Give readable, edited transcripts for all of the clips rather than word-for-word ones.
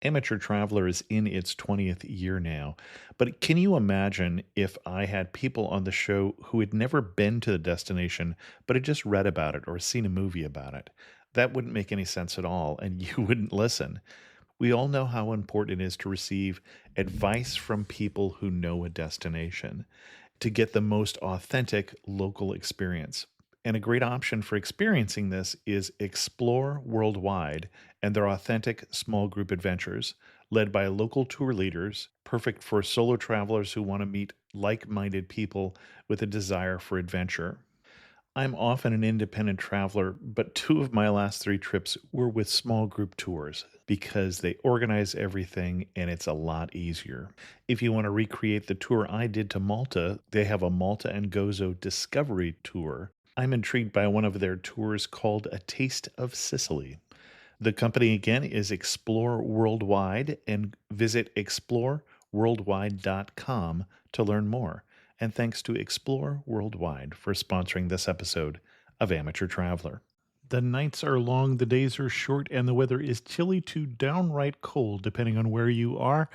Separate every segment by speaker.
Speaker 1: Amateur Traveler is in its 20th year now, but can you imagine if I had people on the show who had never been to the destination, but had just read about it or seen a movie about it? That wouldn't make any sense at all, and you wouldn't listen. We all know how important it is to receive advice from people who know a destination to get the most authentic local experience. And a great option for experiencing this is Explore Worldwide and their authentic small group adventures, led by local tour leaders, perfect for solo travelers who want to meet like minded people with a desire for adventure. I'm often an independent traveler, but two of my last three trips were with small group tours because they organize everything and it's a lot easier. If you want to recreate the tour I did to Malta, they have a Malta and Gozo Discovery Tour. I'm intrigued by one of their tours called A Taste of Sicily. The company again is Explore Worldwide, and visit exploreworldwide.com to learn more. And thanks to Explore Worldwide for sponsoring this episode of Amateur Traveler. The nights are long, the days are short, and the weather is chilly to downright cold, depending on where you are.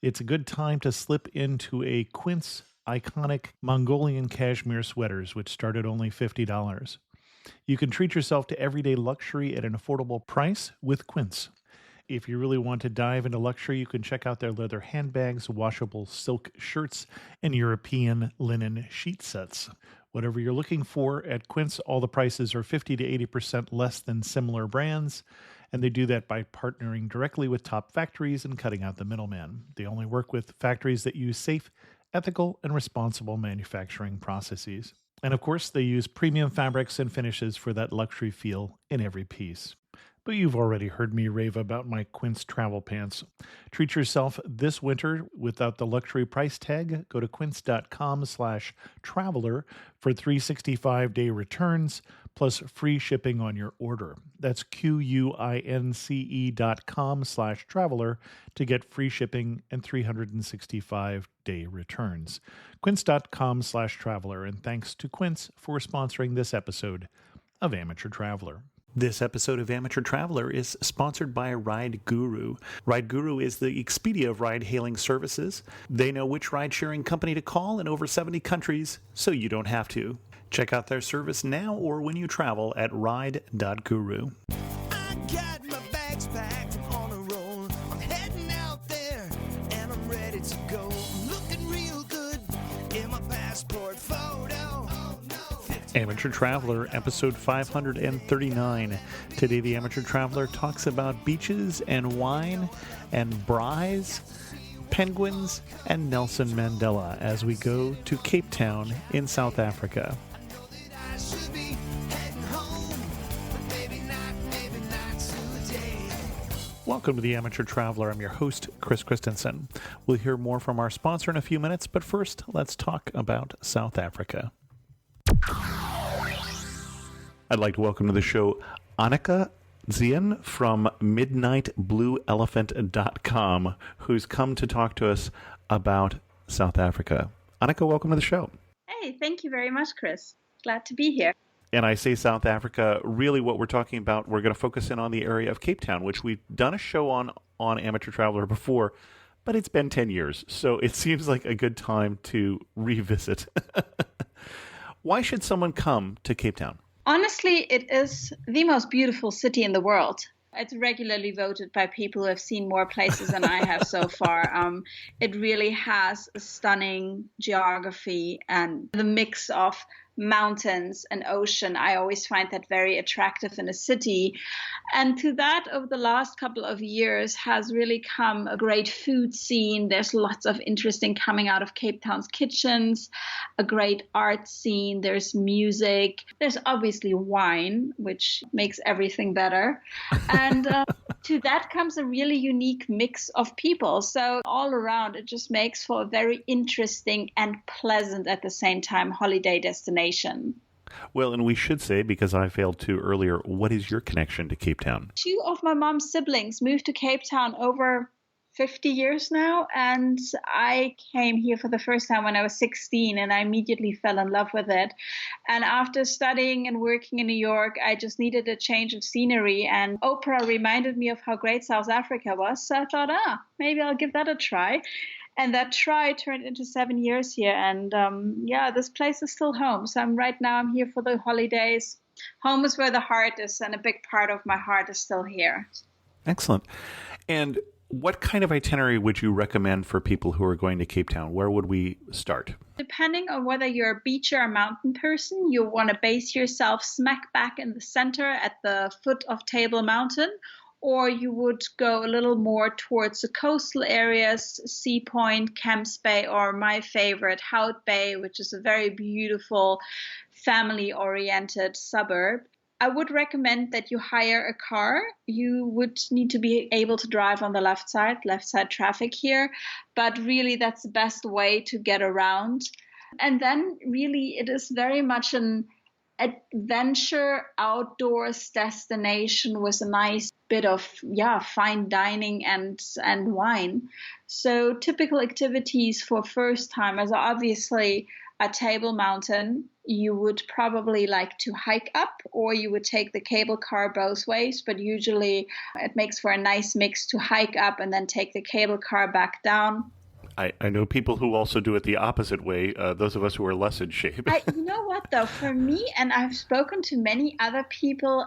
Speaker 1: It's a good time to slip into a Quince iconic Mongolian cashmere sweaters, which start at only $50. You can treat yourself to everyday luxury at an affordable price with Quince. If you really want to dive into luxury, you can check out their leather handbags, washable silk shirts, and European linen sheet sets. Whatever you're looking for at Quince, all the prices are 50 to 80% less than similar brands, and they do that by partnering directly with top factories and cutting out the middleman. They only work with factories that use safe, ethical, and responsible manufacturing processes. And of course, they use premium fabrics and finishes for that luxury feel in every piece. But you've already heard me rave about my Quince travel pants. Treat yourself this winter without the luxury price tag. Go to quince.com/traveler for 365-day returns plus free shipping on your order. That's QUINCE.com/traveler to get free shipping and 365-day returns. Quince.com/traveler. And thanks to Quince for sponsoring this episode of Amateur Traveler. This episode of Amateur Traveler is sponsored by Ride Guru. Ride Guru is the Expedia of ride-hailing services. They know which ride-sharing company to call in over 70 countries, so you don't have to. Check out their service now or when you travel at ride.guru.
Speaker 2: I got my bags packed on a roll. I'm heading out there and I'm ready to go. I'm looking real good in my passport photo.
Speaker 1: Amateur Traveler, episode 539. Today, the Amateur Traveler talks about beaches and wine and braais, penguins, and Nelson Mandela as we go to Cape Town in South Africa. Welcome to the Amateur Traveler. I'm your host, Chris Christensen. We'll hear more from our sponsor in a few minutes, but first, let's talk about South Africa. I'd like to welcome to the show Annika Ziehen from MidnightBlueElephant.com, who's come to talk to us about South Africa. Annika, welcome to the show.
Speaker 3: Hey, thank you very much, Chris. Glad to be here.
Speaker 1: And I say South Africa, really what we're talking about, we're going to focus in on the area of Cape Town, which we've done a show on Amateur Traveler before, but it's been 10 years, so it seems like a good time to revisit. Why should someone come to Cape Town?
Speaker 3: Honestly, it is the most beautiful city in the world. It's regularly voted by people who have seen more places than I have so far. It really has a stunning geography and the mix of mountains and ocean. I always find that very attractive in a city. And to that, over the last couple of years, has really come a great food scene. There's lots of interesting coming out of Cape Town's kitchens, a great art scene. There's music. There's obviously wine, which makes everything better. And to that comes a really unique mix of people. So all around, it just makes for a very interesting and pleasant at the same time holiday destination.
Speaker 1: Well, and we should say, because I failed to earlier, what is your connection to Cape Town?
Speaker 3: 2 of my mom's siblings moved to Cape Town over 50 years now. And I came here for the first time when I was 16, and I immediately fell in love with it. And after studying and working in New York, I just needed a change of scenery. And Oprah reminded me of how great South Africa was. So I thought, maybe I'll give that a try. And that try turned into 7 years here. And this place is still home. So I'm here for the holidays. Home is where the heart is, and a big part of my heart is still here.
Speaker 1: Excellent. And what kind of itinerary would you recommend for people who are going to Cape Town? Where would we start?
Speaker 3: Depending on whether you're a beach or a mountain person, you'll want to base yourself smack back in the center at the foot of Table Mountain, or you would go a little more towards the coastal areas, Sea Point, Camps Bay, or my favorite, Hout Bay, which is a very beautiful family-oriented suburb. I would recommend that you hire a car. You would need to be able to drive on the left side traffic here, but really that's the best way to get around. And then really it is very much an adventure outdoors destination with a nice bit of fine dining and wine. So typical activities for first timers are obviously at Table Mountain. You would probably like to hike up, or you would take the cable car both ways, but usually it makes for a nice mix to hike up and then take the cable car back down.
Speaker 1: I know people who also do it the opposite way, those of us who are less in shape.
Speaker 3: You know what, though? For me, and I've spoken to many other people,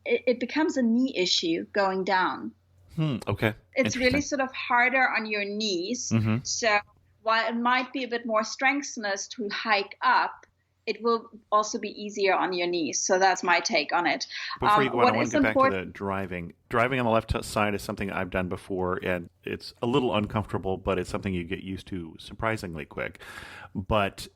Speaker 3: it becomes a knee issue going down.
Speaker 1: Okay.
Speaker 3: It's really sort of harder on your knees.
Speaker 1: Mm-hmm.
Speaker 3: So while it might be a bit more strenuous to hike up, it will also be easier on your knees. So that's my take on it.
Speaker 1: Before you go on, I want to get back to the driving. Driving on the left side is something I've done before, and it's a little uncomfortable, but it's something you get used to surprisingly quick. But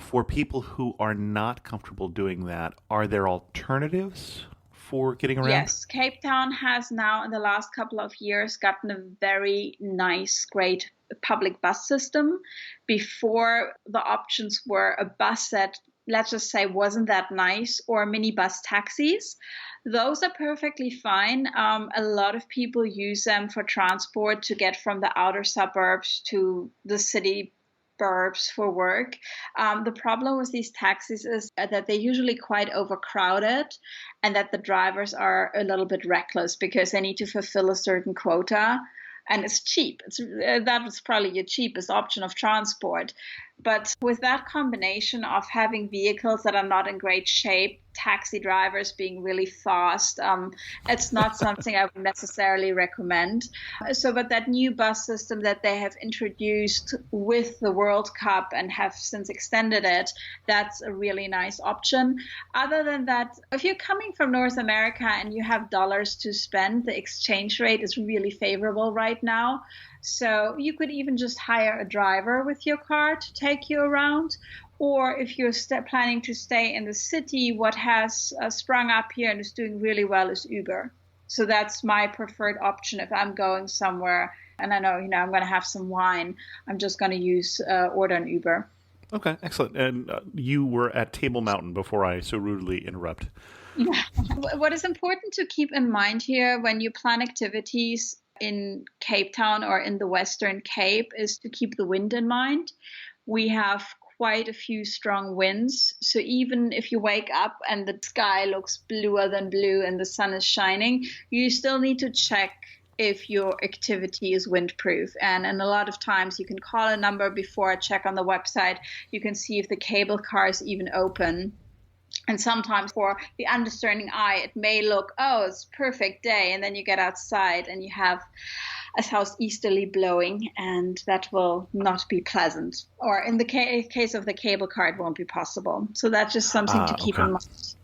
Speaker 1: for people who are not comfortable doing that, are there alternatives for getting around?
Speaker 3: Yes, Cape Town has now in the last couple of years gotten a very nice, great public bus system. Before, the options were a bus that, let's just say, wasn't that nice, or minibus taxis. Those are perfectly fine. A lot of people use them for transport to get from the outer suburbs to the city burbs for work. The problem with these taxis is that they're usually quite overcrowded, and that the drivers are a little bit reckless because they need to fulfill a certain quota. And it's cheap. That was probably your cheapest option of transport. But with that combination of having vehicles that are not in great shape, taxi drivers being really fast, it's not something I would necessarily recommend. But that new bus system that they have introduced with the World Cup and have since extended it, that's a really nice option. Other than that, if you're coming from North America and you have dollars to spend, the exchange rate is really favorable right now. So you could even just hire a driver with your car to take you around. Or if you're planning to stay in the city, what has sprung up here and is doing really well is Uber. So that's my preferred option if I'm going somewhere and I know, I'm going to have some wine. I'm just going to order an Uber.
Speaker 1: Okay, excellent. And you were at Table Mountain before I so rudely interrupt.
Speaker 3: What is important to keep in mind here when you plan activities in Cape Town or in the Western Cape is to keep the wind in mind. We have quite a few strong winds. So even if you wake up and the sky looks bluer than blue and the sun is shining, you still need to check if your activity is windproof. And a lot of times you can call a number before, check on the website. You can see if the cable car is even open. And sometimes for the undiscerning eye, it may look, it's a perfect day. And then you get outside and you have a southeasterly blowing, and that will not be pleasant. Or in the case of the cable car, it won't be possible. So that's just something to keep in mind.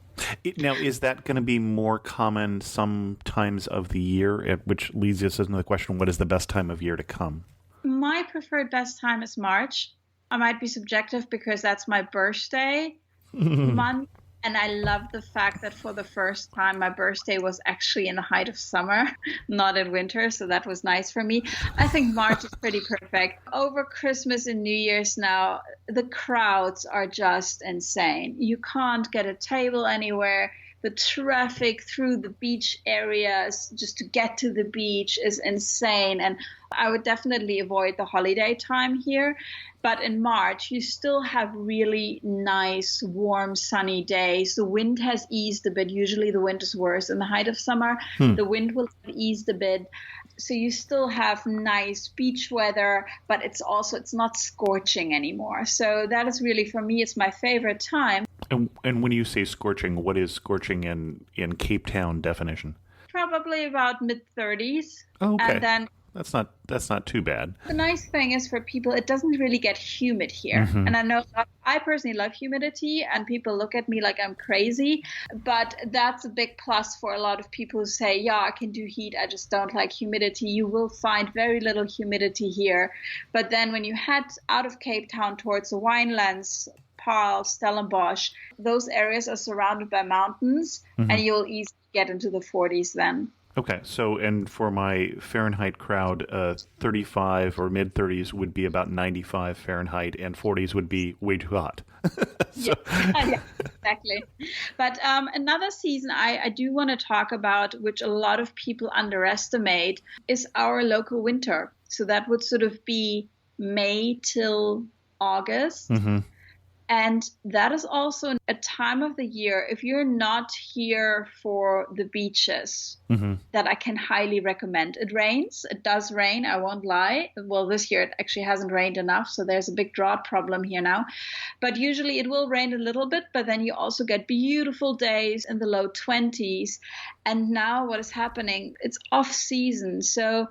Speaker 1: Now, is that going to be more common some times of the year, which leads us into the question, what is the best time of year to come?
Speaker 3: My preferred best time is March. I might be subjective because that's my birthday month. And I love the fact that for the first time, my birthday was actually in the height of summer, not in winter. So that was nice for me. I think March is pretty perfect. Over Christmas and New Year's now, the crowds are just insane. You can't get a table anywhere. The traffic through the beach areas just to get to the beach is insane. And I would definitely avoid the holiday time here. But in March, you still have really nice, warm, sunny days. The wind has eased a bit. Usually the wind is worse in the height of summer. The wind will have eased a bit. So you still have nice beach weather, but it's not scorching anymore. So that is really, for me, it's my favorite time.
Speaker 1: And when you say scorching, what is scorching in Cape Town definition?
Speaker 3: Probably about mid-30s.
Speaker 1: Oh, okay.
Speaker 3: And then
Speaker 1: That's not too bad.
Speaker 3: the nice thing is for people, it doesn't really get humid here. And I know I personally love humidity and people look at me like I'm crazy, but that's a big plus for a lot of people who say, yeah, I can do heat, I just don't like humidity. You will find very little humidity here. But then when you head out of Cape Town towards the winelands, Paarl, Stellenbosch, those areas are surrounded by mountains and you'll easily get into the 40s then.
Speaker 1: Okay, so and for my Fahrenheit crowd, 35 or mid 30s would be about 95 Fahrenheit, and 40s would be way too hot.
Speaker 3: Yeah, exactly. But another season I do want to talk about, which a lot of people underestimate, is our local winter. So that would sort of be May till August. And that is also a time of the year, if you're not here for the beaches, that I can highly recommend. It rains. It does rain. I won't lie. Well, this year it actually hasn't rained enough. So there's a big drought problem here now. But usually it will rain a little bit. But then you also get beautiful days in the low 20s. And now what is happening? It's off season. So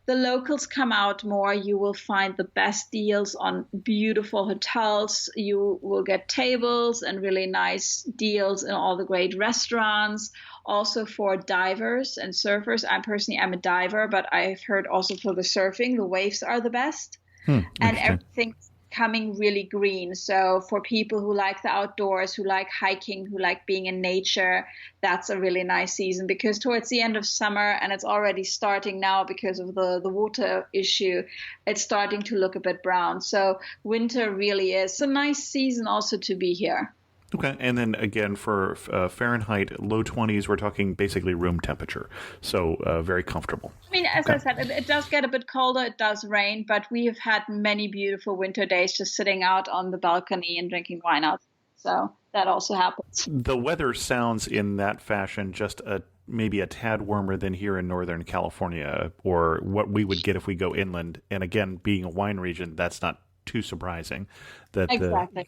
Speaker 3: the locals come out more. You will find the best deals on beautiful hotels. You will get tables and really nice deals in all the great restaurants. Also for divers and surfers. I'm a diver, but I've heard also for the surfing, the waves are the best. And everything's coming really green. So for people who like the outdoors, who like hiking, who like being in nature, that's a really nice season, because towards the end of summer, and it's already starting now because of the water issue, it's starting to look a bit brown. So winter really is a nice season also to be here.
Speaker 1: Okay, and then again for Fahrenheit, low 20s, we're talking basically room temperature, so very comfortable.
Speaker 3: I mean, as I said, it does get a bit colder, it does rain, but we have had many beautiful winter days just sitting out on the balcony and drinking wine out. So that also happens.
Speaker 1: The weather sounds in that fashion just maybe a tad warmer than here in Northern California, or what we would get if we go inland. And again, being a wine region, that's not too surprising that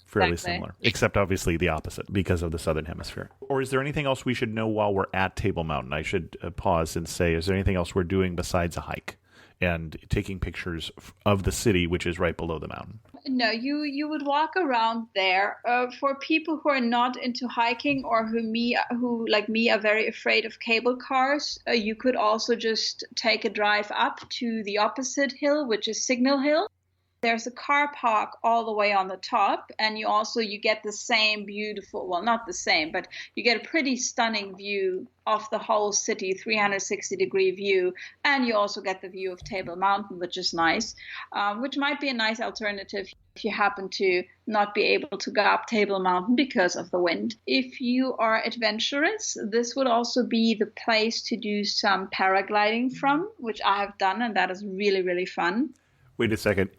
Speaker 1: fairly similar, except obviously the opposite because of the Southern Hemisphere. Or is there anything else we should know while we're at Table Mountain? I should pause and say, is there anything else we're doing besides a hike and taking pictures of the city, which is right below the mountain?
Speaker 3: No, you would walk around there. For people who are not into hiking or who like me are very afraid of cable cars, you could also just take a drive up to the opposite hill, which is Signal Hill. There's a car park all the way on the top, and you get the same beautiful, well, not the same, but you get a pretty stunning view of the whole city, 360-degree view, and you also get the view of Table Mountain, which is nice, which might be a nice alternative if you happen to not be able to go up Table Mountain because of the wind. If you are adventurous, this would also be the place to do some paragliding from, which I have done, and that is really, really fun.
Speaker 1: Wait a second.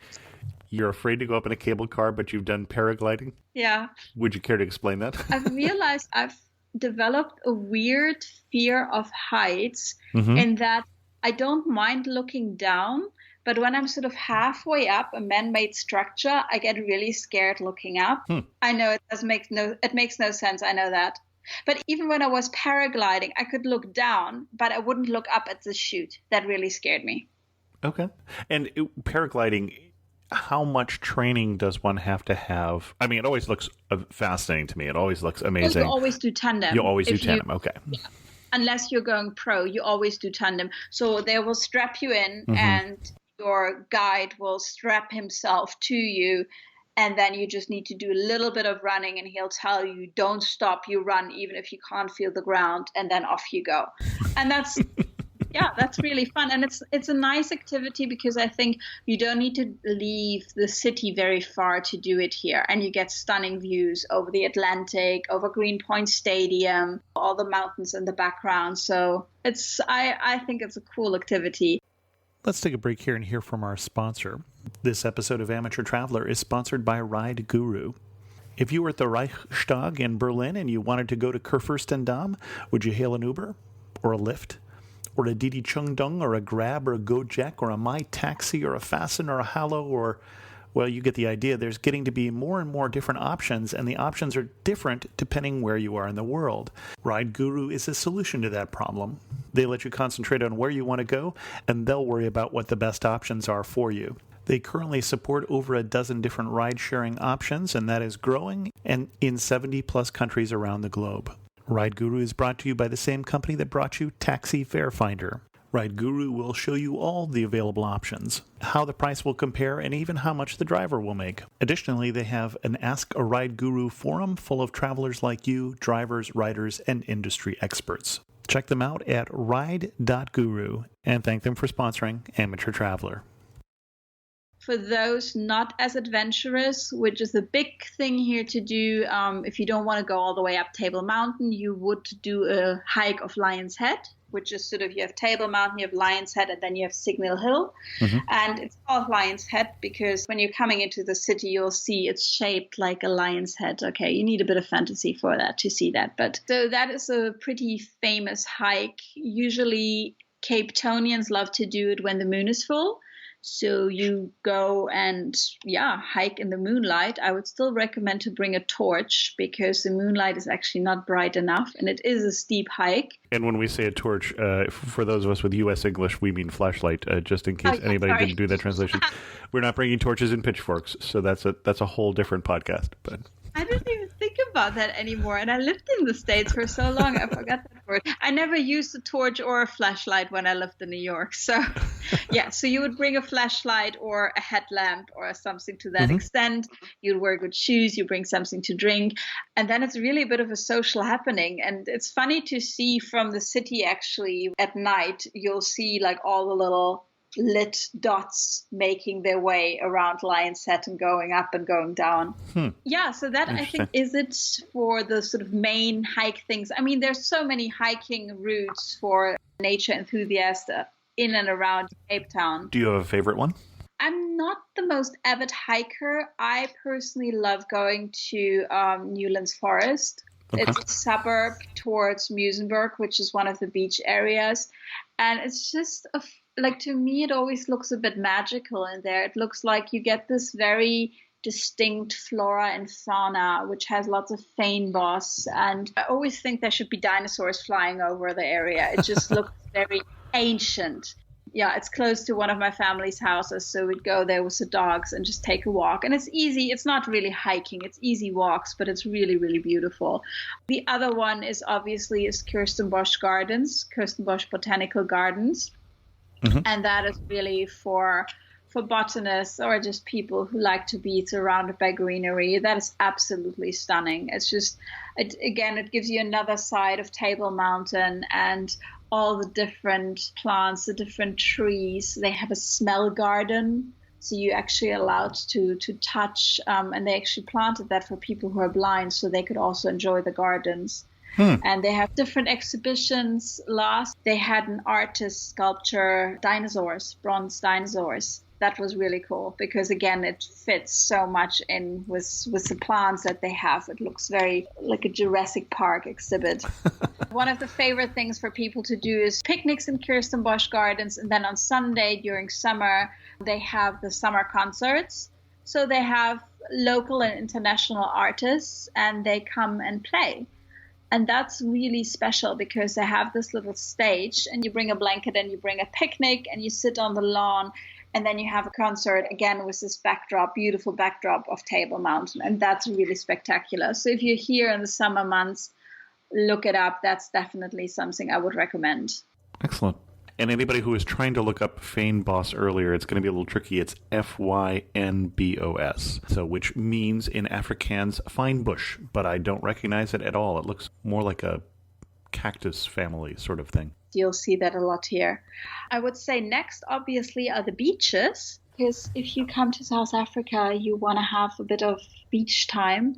Speaker 1: You're afraid to go up in a cable car, but you've done paragliding?
Speaker 3: Yeah.
Speaker 1: Would you care to explain that?
Speaker 3: I've realized I've developed a weird fear of heights in that I don't mind looking down, but when I'm sort of halfway up a man-made structure, I get really scared looking up. I know it makes no sense. I know that. But even when I was paragliding, I could look down, but I wouldn't look up at the chute. That really scared me.
Speaker 1: Okay. And paragliding, how much training does one have to have? I mean, it always looks fascinating to me. It always looks amazing.
Speaker 3: Well, you always do tandem.
Speaker 1: You always do tandem. Okay.
Speaker 3: Yeah. Unless you're going pro, you always do tandem. So they will strap you in and your guide will strap himself to you. And then you just need to do a little bit of running and he'll tell you, don't stop, you run even if you can't feel the ground, and then off you go. And that's Yeah, that's really fun. And it's a nice activity because I think you don't need to leave the city very far to do it here. And you get stunning views over the Atlantic, over Greenpoint Stadium, all the mountains in the background. So I think it's a cool activity.
Speaker 1: Let's take a break here and hear from our sponsor. This episode of Amateur Traveler is sponsored by Ride Guru. If you were at the Reichstag in Berlin and you wanted to go to Kurfürstendamm, would you hail an Uber or a Lyft or a Didi Chungdung or a Grab or a Gojek or a My Taxi or a Fasten or a Hallo or, well, you get the idea. There's getting to be more and more different options, and the options are different depending where you are in the world. Ride Guru is a solution to that problem. They let you concentrate on where you want to go, and they'll worry about what the best options are for you. They currently support over a dozen different ride-sharing options, and that is growing, and in 70-plus countries around the globe. Ride Guru is brought to you by the same company that brought you Taxi Fare Finder. Ride Guru will show you all the available options, how the price will compare, and even how much the driver will make. Additionally, they have an Ask a Ride Guru forum full of travelers like you, drivers, riders, and industry experts. Check them out at ride.guru and thank them for sponsoring Amateur Traveler.
Speaker 3: For those not as adventurous, which is the big thing here to do, if you don't want to go all the way up Table Mountain, you would do a hike of Lion's Head, which is sort of, you have Table Mountain, you have Lion's Head, and then you have Signal Hill. Mm-hmm. And it's called Lion's Head because when you're coming into the city, you'll see it's shaped like a lion's head. Okay, you need a bit of fantasy for that to see that. But so that is a pretty famous hike. Usually Cape Townians love to do it when the moon is full. So you go and, hike in the moonlight. I would still recommend to bring a torch because the moonlight is actually not bright enough, and it is a steep hike.
Speaker 1: And when we say a torch, for those of us with U.S. English, we mean flashlight, just in case anybody didn't do that translation. We're not bringing torches and pitchforks, so that's a whole different podcast. But
Speaker 3: I didn't even think about that anymore. And I lived in the States for so long, I forgot that word. I never used a torch or a flashlight when I lived in New York. So, so you would bring a flashlight or a headlamp or something to that extent. You'd wear good shoes, you bring something to drink. And then it's really a bit of a social happening. And it's funny to see from the city, actually, at night, you'll see like all the little lit dots making their way around Lion's Head and going up and going down. Yeah, so that I think is it for the sort of main hike things. I mean, there's so many hiking routes for nature enthusiasts in and around Cape Town.
Speaker 1: Do you have a favorite one?
Speaker 3: I'm not the most avid hiker. I personally love going to Newlands Forest. Okay. It's a suburb towards Muizenberg, which is one of the beach areas. And it's just to me, it always looks a bit magical in there. It looks like you get this very distinct flora and fauna, which has lots of fynbos. And I always think there should be dinosaurs flying over the area. It just looks very ancient. Yeah, it's close to one of my family's houses. So we'd go there with the dogs and just take a walk. And it's easy. It's not really hiking. It's easy walks, but it's really, really beautiful. The other one is Kirstenbosch Gardens, Kirstenbosch Botanical Gardens. Mm-hmm. And that is really for botanists or just people who like to be surrounded by greenery. That is absolutely stunning. It's just, it gives you another side of Table Mountain and all the different plants, the different trees. They have a smell garden. So you're actually allowed to touch, and they actually planted that for people who are blind so they could also enjoy the gardens. And they have different exhibitions. Last, they had an artist sculpture dinosaurs, bronze dinosaurs. That was really cool because, again, it fits so much in with the plants that they have. It looks very like a Jurassic Park exhibit. One of the favorite things for people to do is picnics in Kirstenbosch Gardens. And then on Sunday during summer, they have the summer concerts. So they have local and international artists and they come and play. And that's really special because they have this little stage and you bring a blanket and you bring a picnic and you sit on the lawn and then you have a concert again with this beautiful backdrop of Table Mountain. And that's really spectacular. So if you're here in the summer months, look it up. That's definitely something I would recommend.
Speaker 1: Excellent. And anybody who was trying to look up fynbos earlier, it's going to be a little tricky. It's Fynbos, so which means in Afrikaans fine bush, but I don't recognize it at all. It looks more like a cactus family sort of thing.
Speaker 3: You'll see that a lot here. I would say next, obviously, are the beaches. Because if you come to South Africa, you want to have a bit of beach time.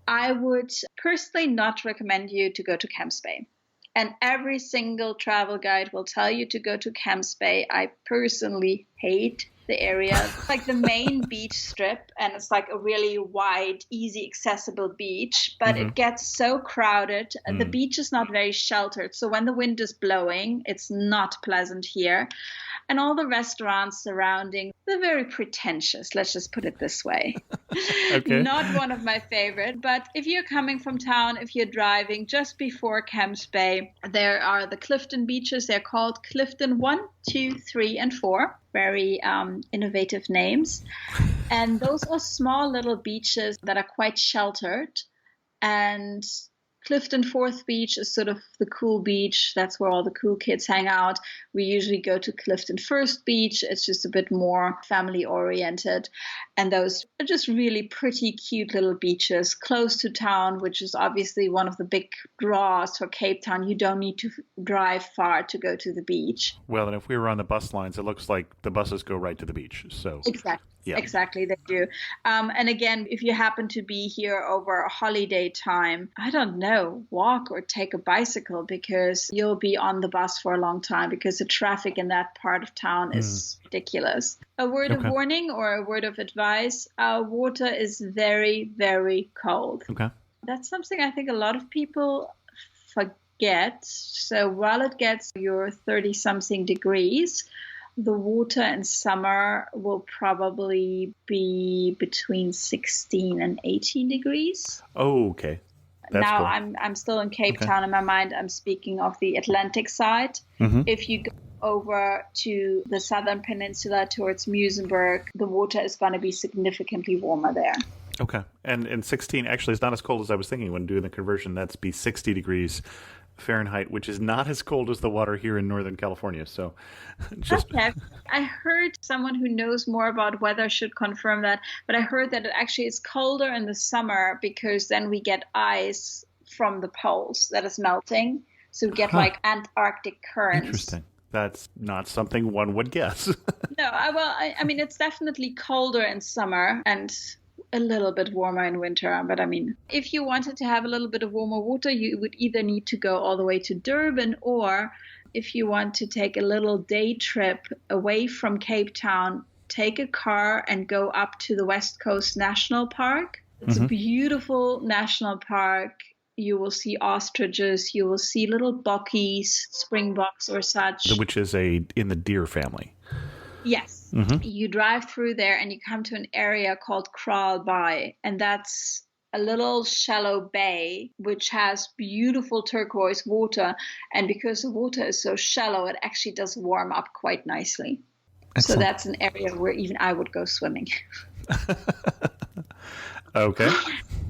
Speaker 3: I would personally not recommend you to go to Camps Bay. And every single travel guide will tell you to go to Camps Bay. I personally hate the area. It's like the main beach strip, and it's like a really wide, easy, accessible beach, but it gets so crowded. The beach is not very sheltered. So when the wind is blowing, it's not pleasant here. And all the restaurants surrounding, they're very pretentious. Let's just put it this way.
Speaker 1: Okay.
Speaker 3: Not one of my favorite. But if you're coming from town, if you're driving just before Camps Bay, there are the Clifton beaches. They're called Clifton 1, 2, 3, and 4. Very innovative names. And those are small little beaches that are quite sheltered. And Clifton Fourth Beach is sort of the cool beach. That's where all the cool kids hang out. We usually go to Clifton First Beach. It's just a bit more family oriented. And those are just really pretty cute little beaches close to town, which is obviously one of the big draws for Cape Town. You don't need to drive far to go to the beach.
Speaker 1: Well, and if we were on the bus lines, it looks like the buses go right to the beach. So
Speaker 3: Exactly.
Speaker 1: yeah.
Speaker 3: Exactly, they do. And again, if you happen to be here over a holiday time, I don't know, walk or take a bicycle because you'll be on the bus for a long time because the traffic in that part of town is ridiculous. A word of warning or a word of advice, water is very, very cold.
Speaker 1: Okay.
Speaker 3: That's something I think a lot of people forget. So while it gets your 30-something degrees, the water in summer will probably be between 16 and 18 degrees.
Speaker 1: Oh, okay. That's
Speaker 3: now
Speaker 1: cool.
Speaker 3: I'm still in Cape Town. In my mind, I'm speaking of the Atlantic side. If you go over to the southern peninsula towards Muizenberg, the water is going to be significantly warmer there.
Speaker 1: Okay. And 16 actually is not as cold as I was thinking when doing the conversion. That's be 60 degrees Fahrenheit, which is not as cold as the water here in Northern California. So just
Speaker 3: Okay. I heard someone who knows more about weather should confirm that, but I heard that it actually is colder in the summer because then we get ice from the poles that is melting. So we get like Antarctic currents.
Speaker 1: Interesting. That's not something one would guess.
Speaker 3: No, I mean, it's definitely colder in summer and a little bit warmer in winter. But I mean, if you wanted to have a little bit of warmer water, you would either need to go all the way to Durban, or if you want to take a little day trip away from Cape Town, take a car and go up to the West Coast National Park. It's a beautiful national park. You will see ostriches, you will see little bockies, springboks or such.
Speaker 1: Which is in the deer family.
Speaker 3: Yes. You drive through there and you come to an area called Kraal Bay, and that's a little shallow bay which has beautiful turquoise water. And because the water is so shallow, it actually does warm up quite nicely.
Speaker 1: Excellent.
Speaker 3: So that's an area where even I would go swimming.
Speaker 1: Okay.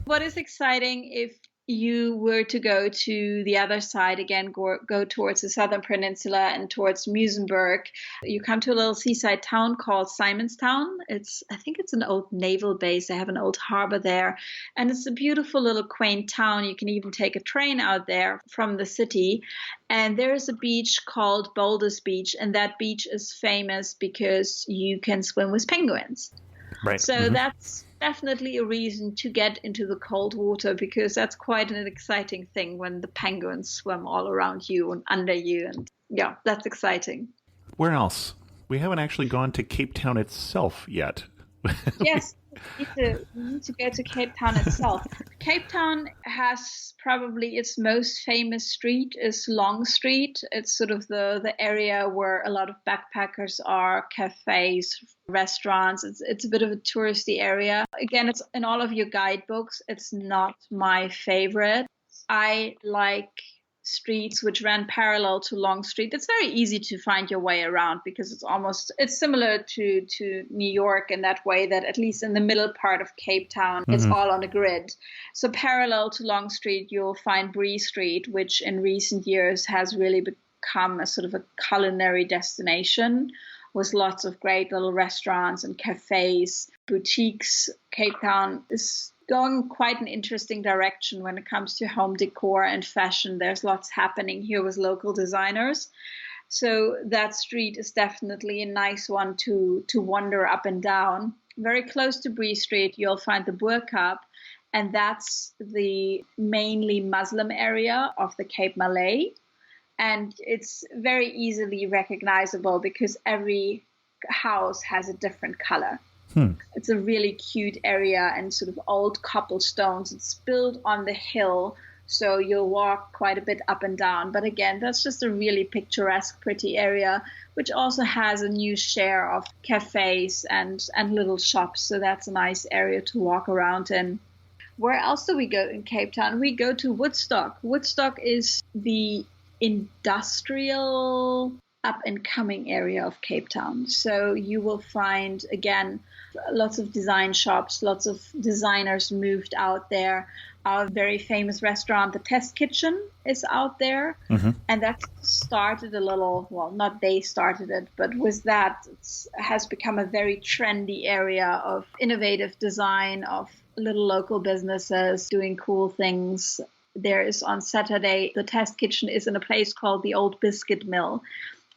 Speaker 3: What is exciting, if you were to go to the other side again, go towards the southern peninsula and towards Muizenberg, you come to a little seaside town called Simonstown. I think it's an old naval base. They have an old harbor there, and it's a beautiful little quaint town. You can even take a train out there from the city, and there's a beach called Boulders Beach, and that beach is famous because you can swim with penguins.
Speaker 1: Right.
Speaker 3: So that's definitely a reason to get into the cold water, because that's quite an exciting thing when the penguins swim all around you and under you. And yeah, that's exciting.
Speaker 1: Where else? We haven't actually gone to Cape Town itself yet.
Speaker 3: Yes, we need to go to Cape Town itself. Cape Town has probably its most famous street is Long Street. It's sort of the area where a lot of backpackers are, cafes, restaurants. It's a bit of a touristy area. Again, it's in all of your guidebooks. It's not my favorite. I like streets which ran parallel to Long Street. It's very easy to find your way around because it's similar to New York in that way, that at least in the middle part of Cape Town, it's all on a grid. So parallel to Long Street, you'll find Bree Street, which in recent years has really become a sort of a culinary destination with lots of great little restaurants and cafes, boutiques. Cape Town is going quite an interesting direction when it comes to home decor and fashion. There's lots happening here with local designers. So that street is definitely a nice one to wander up and down. Very close to Bree Street, you'll find the Burkab, and that's the mainly Muslim area of the Cape Malay. And it's very easily recognizable because every house has a different color. It's a really cute area and sort of old cobblestones. It's built on the hill, so you'll walk quite a bit up and down. But again, that's just a really picturesque, pretty area, which also has a new share of cafes and little shops. So that's a nice area to walk around in. Where else do we go in Cape Town? We go to Woodstock. Woodstock is the industrial up-and-coming area of Cape Town. So you will find, again, lots of design shops, lots of designers moved out there. Our very famous restaurant, the Test Kitchen, is out there. And that started a little, well, not they started it, but with that, it has become a very trendy area of innovative design, of little local businesses doing cool things. There is on Saturday, the Test Kitchen is in a place called the Old Biscuit Mill.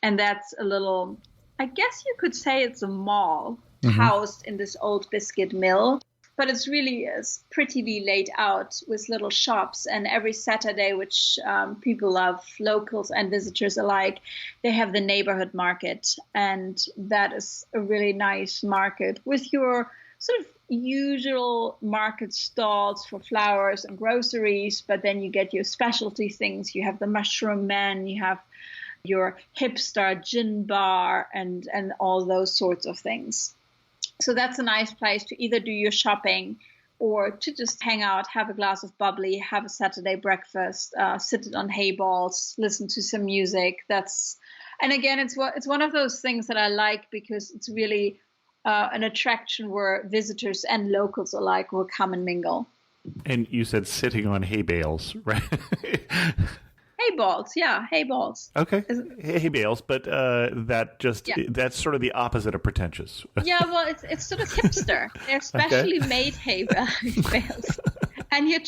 Speaker 3: And that's a little, I guess you could say it's a mall housed in this old biscuit mill. But it's really prettily laid out with little shops. And every Saturday, which people love, locals and visitors alike, they have the neighborhood market. And that is a really nice market with your sort of usual market stalls for flowers and groceries. But then you get your specialty things. You have the Mushroom Man, you have your hipster gin bar and all those sorts of things. So that's a nice place to either do your shopping or to just hang out, have a glass of bubbly, have a Saturday breakfast, sit on hay balls, listen to some music. And again, it's one of those things that I like because it's really an attraction where visitors and locals alike will come and mingle.
Speaker 1: And you said sitting on hay bales, right?
Speaker 3: Hay balls, yeah, hay balls.
Speaker 1: Okay, hay bales, but that's sort of the opposite of pretentious.
Speaker 3: Yeah, well, it's sort of hipster. They're specially made hay bales, and you're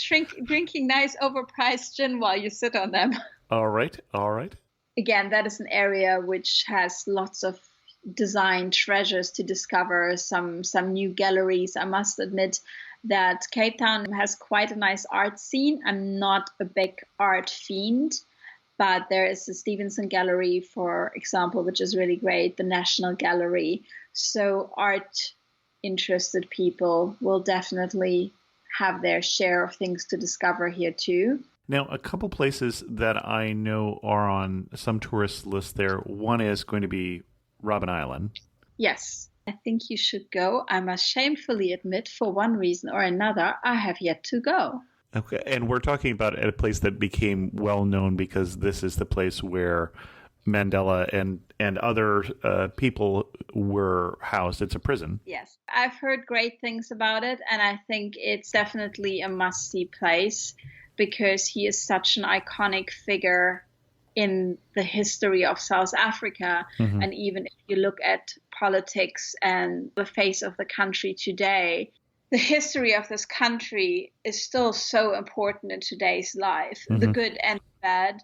Speaker 3: drinking nice overpriced gin while you sit on them.
Speaker 1: All right.
Speaker 3: Again, that is an area which has lots of design treasures to discover. Some new galleries. I must admit that Cape Town has quite a nice art scene. I'm not a big art fiend, but there is the Stevenson Gallery, for example, which is really great, the National Gallery. So art-interested people will definitely have their share of things to discover here too.
Speaker 1: Now, a couple places that I know are on some tourist lists there. One is going to be Robben Island.
Speaker 3: Yes. I think you should go. I must shamefully admit, for one reason or another, I have yet to go.
Speaker 1: Okay, and we're talking about a place that became well known because this is the place where Mandela and other people were housed. It's a prison.
Speaker 3: Yes, I've heard great things about it, and I think it's definitely a must-see place because he is such an iconic figure in the history of South Africa. And even if you look at politics and the face of the country today, the history of this country is still so important in today's life, the good and the bad.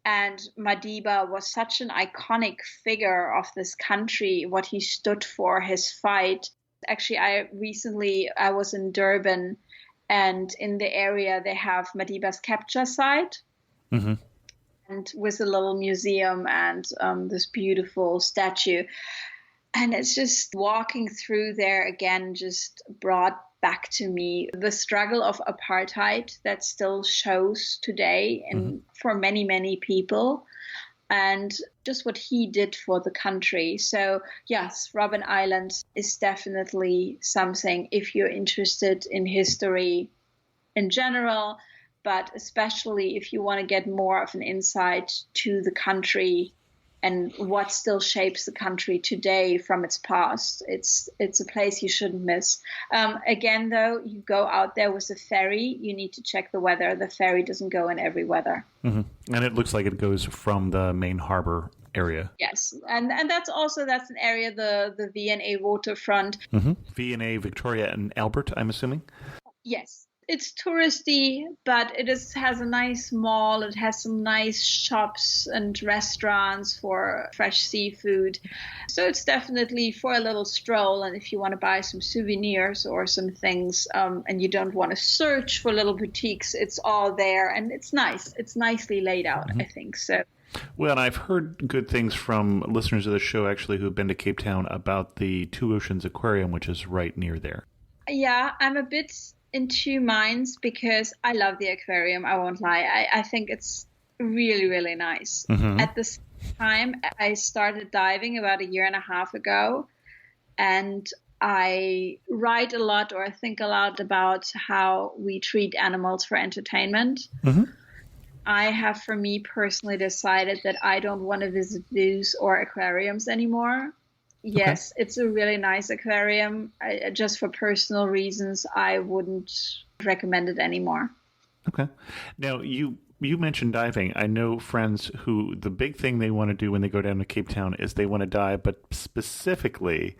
Speaker 3: And Madiba was such an iconic figure of this country, what he stood for, his fight. Actually, I was in Durban, and in the area they have Madiba's capture site. And with a little museum and this beautiful statue. And it's just walking through there again, just brought back to me the struggle of apartheid that still shows today and for many, many people, and just what he did for the country. So yes, Robben Island is definitely something if you're interested in history in general, but especially if you want to get more of an insight to the country and what still shapes the country today from its past. It's a place you shouldn't miss. Again, though, you go out there with a ferry, you need to check the weather. The ferry doesn't go in every weather. And
Speaker 1: it looks like it goes from the main harbor area.
Speaker 3: Yes, and that's an area, the V&A waterfront.
Speaker 1: V&A, Victoria and Albert, I'm assuming?
Speaker 3: Yes, it's touristy, but has a nice mall. It has some nice shops and restaurants for fresh seafood. So it's definitely for a little stroll. And if you want to buy some souvenirs or some things, and you don't want to search for little boutiques, it's all there, and it's nice. It's nicely laid out, I think. So.
Speaker 1: Well, and I've heard good things from listeners of the show, actually, who've been to Cape Town about the Two Oceans Aquarium, which is right near there.
Speaker 3: Yeah, I'm a bit in two minds because I love the aquarium. I won't lie. I think it's really, really nice.
Speaker 1: Mm-hmm.
Speaker 3: At the same time, I started diving about a year and a half ago, and I write a lot or I think a lot about how we treat animals for entertainment.
Speaker 1: Mm-hmm.
Speaker 3: I have, for me personally, decided that I don't want to visit zoos or aquariums anymore. Yes, it's a really nice aquarium. Just for personal reasons, I wouldn't recommend it anymore.
Speaker 1: Okay. Now, you mentioned diving. I know friends who the big thing they want to do when they go down to Cape Town is they want to dive, but specifically,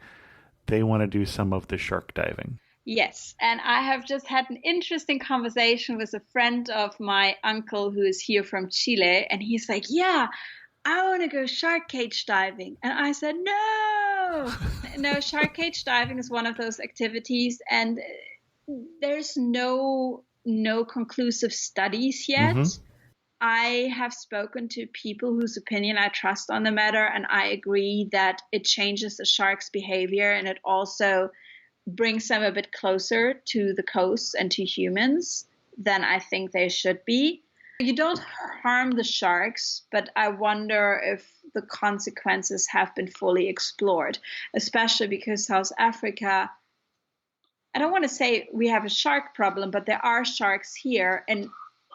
Speaker 1: they want to do some of the shark diving.
Speaker 3: Yes, and I have just had an interesting conversation with a friend of my uncle who is here from Chile, and he's like, yeah, I want to go shark cage diving. And I said, no, no, shark cage diving is one of those activities, and there's no conclusive studies yet. Mm-hmm. I have spoken to people whose opinion I trust on the matter, and I agree that it changes the shark's behavior, and it also brings them a bit closer to the coast and to humans than I think they should be. You don't harm the sharks, but I wonder if the consequences have been fully explored, especially because South Africa, I don't want to say we have a shark problem, but there are sharks here, and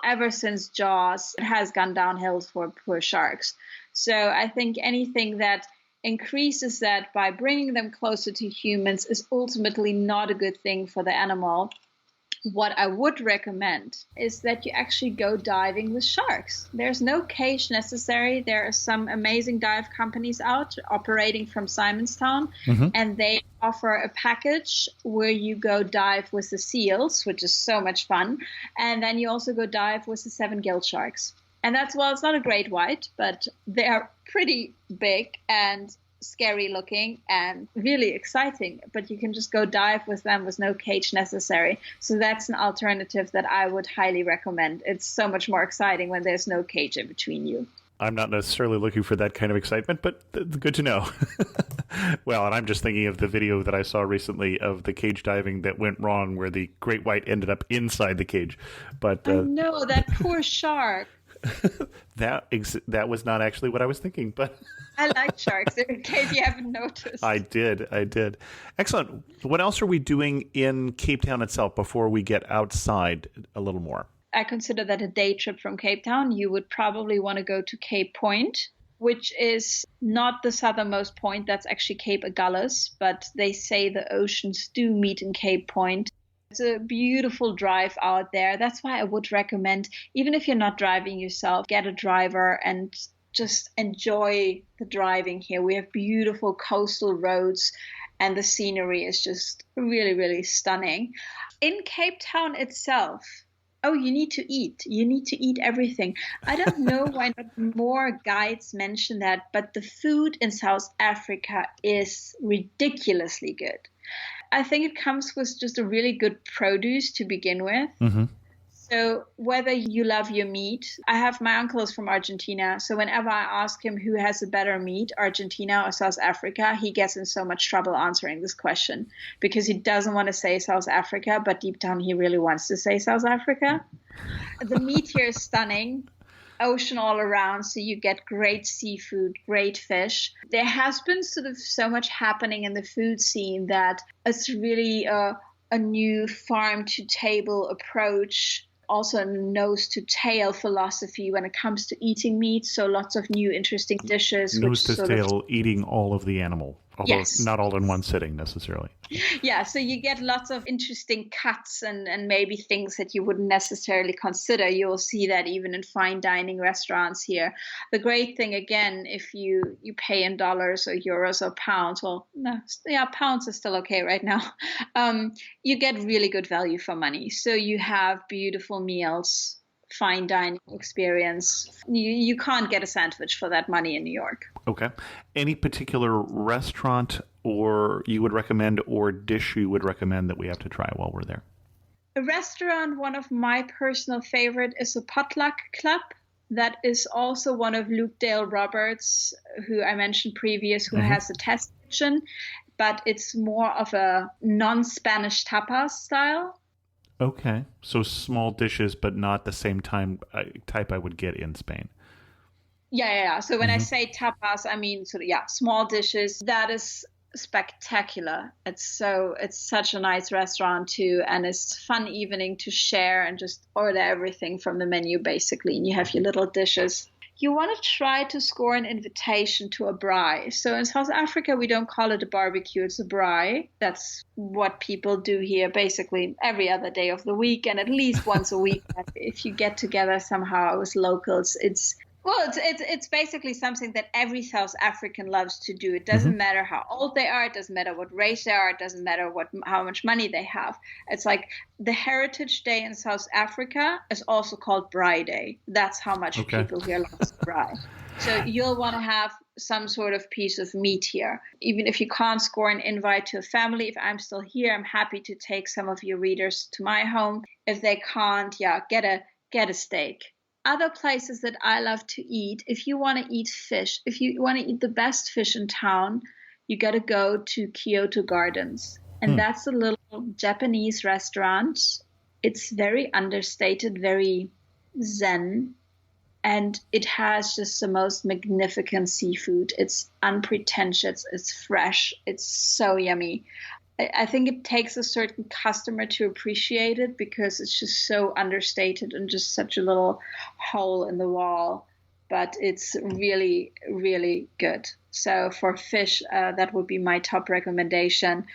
Speaker 3: ever since Jaws, it has gone downhill for poor sharks. So I think anything that increases that by bringing them closer to humans is ultimately not a good thing for the animal. What I would recommend is that you actually go diving with sharks. There's no cage necessary. There are some amazing dive companies out operating from Simonstown, and they offer a package where you go dive with the seals, which is so much fun. And then you also go dive with the 7-gill sharks. And that's, well, it's not a great white, but they are pretty big and scary looking and really exciting. But you can just go dive with them with no cage necessary. So that's an alternative that I would highly recommend. It's so much more exciting when there's no cage in between you.
Speaker 1: I'm not necessarily looking for that kind of excitement, but good to know. Well, and I'm just thinking of the video that I saw recently of the cage diving that went wrong where the great white ended up inside the cage. But
Speaker 3: I know, that poor shark.
Speaker 1: That was not actually what I was thinking, but
Speaker 3: I like sharks, in case you haven't noticed.
Speaker 1: I did. Excellent. What else are we doing in Cape Town itself before we get outside a little more?
Speaker 3: I consider that a day trip from Cape Town. You would probably want to go to Cape Point, which is not the southernmost point. That's actually Cape Agulhas, but they say the oceans do meet in Cape Point. It's a beautiful drive out there. That's why I would recommend, even if you're not driving yourself, get a driver and just enjoy the driving here. We have beautiful coastal roads and the scenery is just really, really stunning. In Cape Town itself, you need to eat. You need to eat everything. I don't know why not more guides mention that, but the food in South Africa is ridiculously good. I think it comes with just a really good produce to begin with. Mm-hmm. So whether you love your meat, I have my uncle is from Argentina. So whenever I ask him who has a better meat, Argentina or South Africa, he gets in so much trouble answering this question because he doesn't want to say South Africa, but deep down he really wants to say South Africa. The meat here is stunning. Ocean all around, so you get great seafood, great fish. There has been sort of so much happening in the food scene that it's really a new farm-to-table approach, also a nose-to-tail philosophy when it comes to eating meat, so lots of new interesting dishes.
Speaker 1: Nose-to-tail, eating all of the animal. although
Speaker 3: Yes.
Speaker 1: not all in one sitting necessarily.
Speaker 3: Yeah, so you get lots of interesting cuts and maybe things that you wouldn't necessarily consider. You'll see that even in fine dining restaurants here. The great thing, again, if you pay in dollars or euros or pounds, well, no, yeah, pounds is still okay right now. You get really good value for money. So you have beautiful meals, fine dining experience. You can't get a sandwich for that money in New York.
Speaker 1: Okay. Any particular restaurant or you would recommend or dish you would recommend that we have to try while we're there?
Speaker 3: A restaurant, one of my personal favorite, is a Potluck Club. That is also one of Luke Dale Roberts, who I mentioned previous, who has a test kitchen, but it's more of a non-Spanish tapas style.
Speaker 1: Okay. So small dishes, but not the same type I would get in Spain.
Speaker 3: Yeah. So when I say tapas, I mean small dishes. That is spectacular. It's such a nice restaurant too, and it's fun evening to share and just order everything from the menu basically, and you have your little dishes. You want to try to score an invitation to a braai. So in South Africa, we don't call it a barbecue, it's a braai. That's what people do here basically every other day of the week and at least once a week. If you get together somehow with locals, it's basically something that every South African loves to do. It doesn't matter how old they are. It doesn't matter what race they are. It doesn't matter how much money they have. It's like the Heritage Day in South Africa is also called Braai Day. That's how much people here love braai. So you'll want to have some sort of piece of meat here. Even if you can't score an invite to a family, if I'm still here, I'm happy to take some of your readers to my home. If they can't, get a steak. Other places that I love to eat, if you want to eat fish, if you want to eat the best fish in town, you got to go to Kyoto Gardens. And that's a little Japanese restaurant. It's very understated, very zen. And it has just the most magnificent seafood. It's unpretentious. It's fresh. It's so yummy. I think it takes a certain customer to appreciate it because it's just so understated and just such a little hole in the wall. But it's really, really good. So for fish, that would be my top recommendation.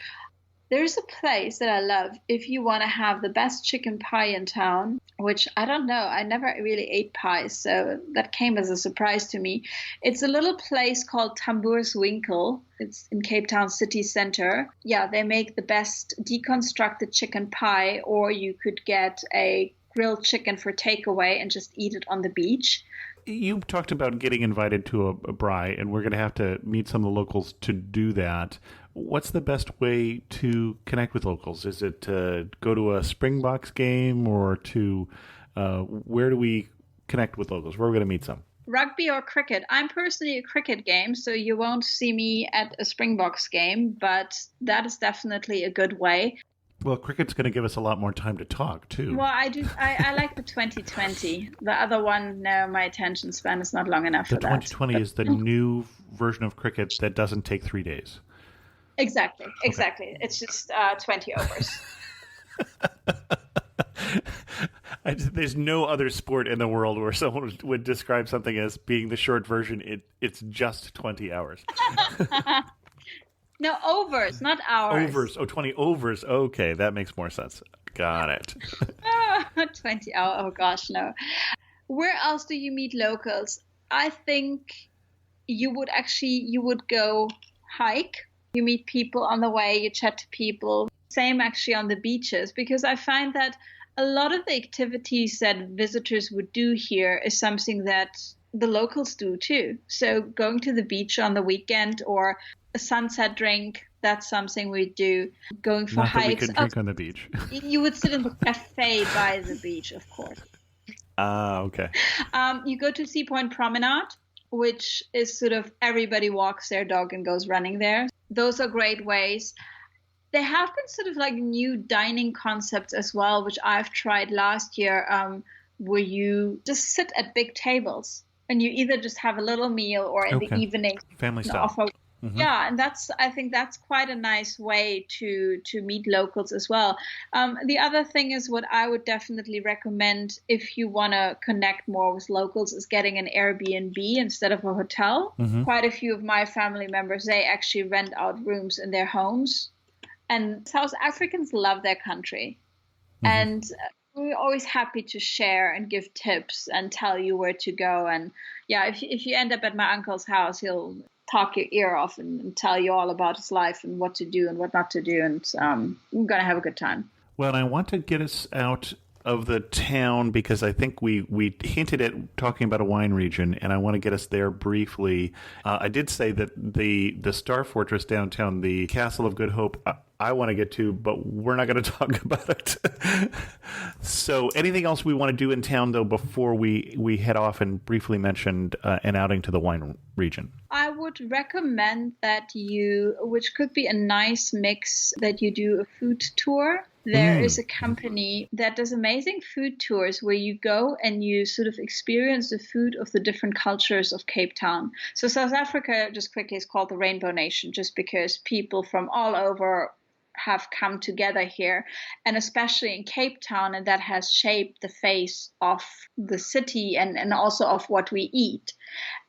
Speaker 3: There's a place that I love if you want to have the best chicken pie in town, which I don't know. I never really ate pies, so that came as a surprise to me. It's a little place called Tambour's Winkle. It's in Cape Town city center. Yeah, they make the best deconstructed chicken pie, or you could get a grilled chicken for takeaway and just eat it on the beach.
Speaker 1: You talked about getting invited to a braai, and we're going to have to meet some of the locals to do that. What's the best way to connect with locals? Is it to go to a Springboks game, or to where do we connect with locals? Where are we going to meet some?
Speaker 3: Rugby or cricket? I'm personally a cricket game, so you won't see me at a Springboks game, but that is definitely a good way.
Speaker 1: Well, cricket's going to give us a lot more time to talk, too.
Speaker 3: Well, I do. I like the 2020. The other one, no, my attention span is not long enough for that.
Speaker 1: The 2020 is the new version of cricket that doesn't take 3 days.
Speaker 3: Exactly. It's just 20 overs.
Speaker 1: There's no other sport in the world where someone would describe something as being the short version. It's just 20 hours.
Speaker 3: No, overs, not hours.
Speaker 1: Overs. Oh, 20 overs. Okay, that makes more sense. Got it.
Speaker 3: 20 hours. Oh, gosh, no. Where else do you meet locals? I think you would go hike. You meet people on the way, you chat to people. Same actually on the beaches, because I find that a lot of the activities that visitors would do here is something that the locals do too. So going to the beach on the weekend or a sunset drink, that's something we do. Going for
Speaker 1: Not
Speaker 3: hikes.
Speaker 1: That we could drink on the beach.
Speaker 3: You would sit in the cafe by the beach, of course.
Speaker 1: Okay.
Speaker 3: You go to Sea Point Promenade, which is sort of everybody walks their dog and goes running there. Those are great ways. There have been sort of like new dining concepts as well, which I've tried last year, where you just sit at big tables and you either just have a little meal or in the evening
Speaker 1: family style.
Speaker 3: Yeah, and I think that's quite a nice way to meet locals as well. The other thing is what I would definitely recommend if you want to connect more with locals is getting an Airbnb instead of a hotel. Quite a few of my family members, they actually rent out rooms in their homes. And South Africans love their country. And we're always happy to share and give tips and tell you where to go. And yeah, if you end up at my uncle's house, he'll talk your ear off and tell you all about his life and what to do and what not to do. And I'm going to have a good time.
Speaker 1: Well, and I want to get us out of the town because I think we hinted at talking about a wine region, and I want to get us there briefly. I did say that the Star Fortress downtown, the Castle of Good Hope, I want to get to, but we're not going to talk about it. So anything else we want to do in town, though, before we head off and briefly mentioned an outing to the wine region?
Speaker 3: I would recommend that which could be a nice mix, that you do a food tour. There is a company that does amazing food tours where you go and you sort of experience the food of the different cultures of Cape Town. So South Africa, just quickly, is called the Rainbow Nation, just because people from all over have come together here, and especially in Cape Town, and that has shaped the face of the city and also of what we eat.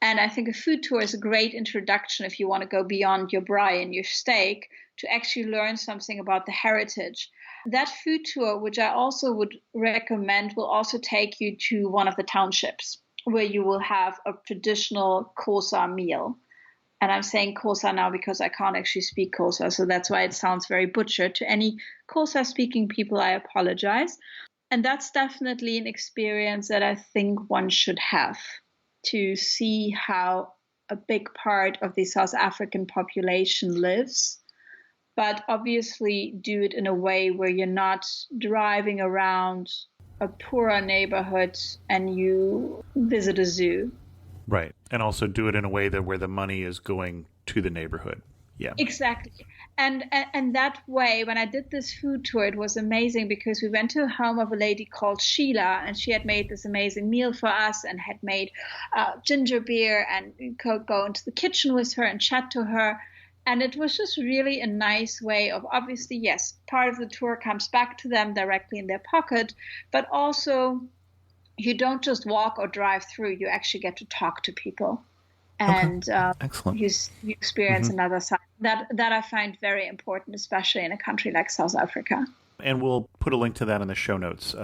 Speaker 3: And I think a food tour is a great introduction if you want to go beyond your braai and your steak to actually learn something about the heritage. That food tour, which I also would recommend, will also take you to one of the townships where you will have a traditional Xhosa meal. And I'm saying Xhosa now because I can't actually speak Xhosa, so that's why it sounds very butchered. To any Xhosa-speaking people, I apologize. And that's definitely an experience that I think one should have to see how a big part of the South African population lives. But obviously do it in a way where you're not driving around a poorer neighborhood and you visit a zoo.
Speaker 1: Right. And also do it in a way that where the money is going to the neighborhood. Yeah.
Speaker 3: Exactly. And that way, when I did this food tour, it was amazing because we went to a home of a lady called Sheila, and she had made this amazing meal for us and had made ginger beer, and we could go into the kitchen with her and chat to her. And it was just really a nice way of, obviously, yes, part of the tour comes back to them directly in their pocket, but also you don't just walk or drive through, you actually get to talk to people. And
Speaker 1: Excellent.
Speaker 3: You experience another side. That I find very important, especially in a country like South Africa.
Speaker 1: And we'll put a link to that in the show notes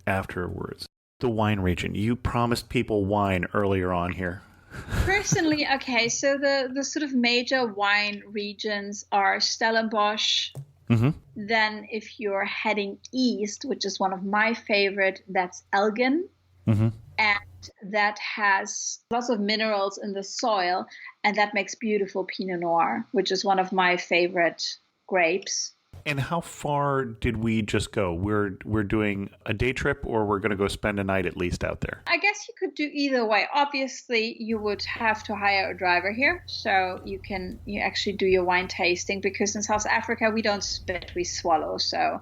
Speaker 1: afterwards. The wine region. You promised people wine earlier on here.
Speaker 3: Personally, okay, so the sort of major wine regions are Stellenbosch. Then if you're heading east, which is one of my favorite, that's Elgin. And that has lots of minerals in the soil, and that makes beautiful Pinot Noir, which is one of my favorite grapes.
Speaker 1: And how far did we just go? We're doing a day trip, or we're going to go spend a night at least out there?
Speaker 3: I guess you could do either way. Obviously, you would have to hire a driver here, so you actually do your wine tasting, because in South Africa we don't spit, we swallow. So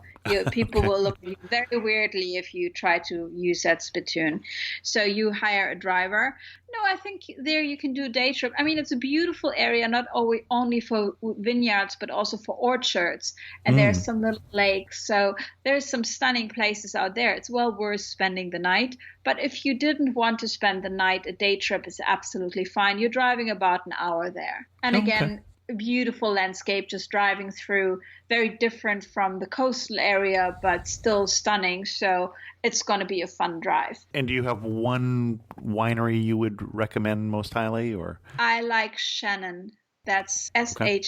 Speaker 3: people will look at you very weirdly if you try to use that spittoon. So you hire a driver. No, I think there you can do a day trip. I mean, it's a beautiful area, not only for vineyards, but also for orchards. And there's some little lakes. So there's some stunning places out there. It's well worth spending the night. But if you didn't want to spend the night, a day trip is absolutely fine. You're driving about an hour there. And again, a beautiful landscape just driving through, very different from the coastal area, but still stunning. So it's going to be a fun drive. And
Speaker 1: do you have one winery you would recommend most highly, or?
Speaker 3: I like Shannon. That's Shannon.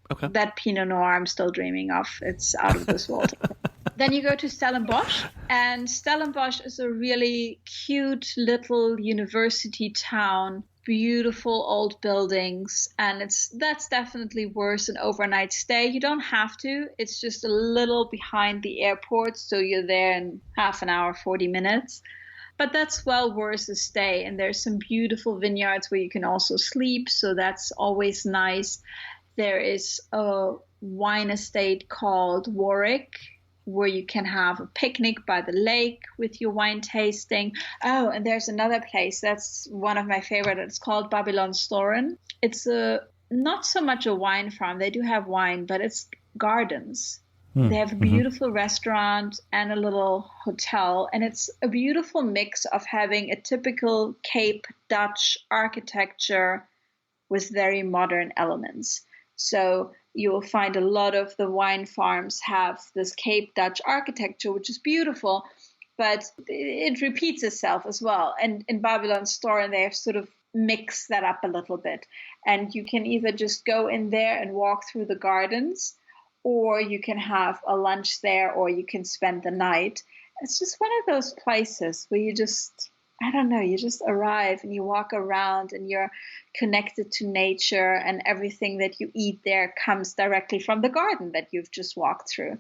Speaker 3: Okay. That Pinot Noir I'm still dreaming of. It's out of this world. Then you go to Stellenbosch, and Stellenbosch is a really cute little university town. Beautiful old buildings, and that's definitely worth an overnight stay. You don't have to. It's just a little behind the airport, so you're there in half an hour, 40 minutes. But that's well worth a stay, and there's some beautiful vineyards where you can also sleep, so that's always nice. There is a wine estate called Warwick, where you can have a picnic by the lake with your wine tasting. Oh, and there's another place that's one of my favorite. It's called Babylon Storen. It's not so much a wine farm. They do have wine, but it's gardens. They have a beautiful restaurant and a little hotel, and it's a beautiful mix of having a typical Cape Dutch architecture with very modern elements. So you will find a lot of the wine farms have this Cape Dutch architecture, which is beautiful, but it repeats itself as well. And in Babylon Store, they have sort of mixed that up a little bit. And you can either just go in there and walk through the gardens, or you can have a lunch there, or you can spend the night. It's just one of those places where you just, I don't know, you just arrive and you walk around and you're connected to nature, and everything that you eat there comes directly from the garden that you've just walked through.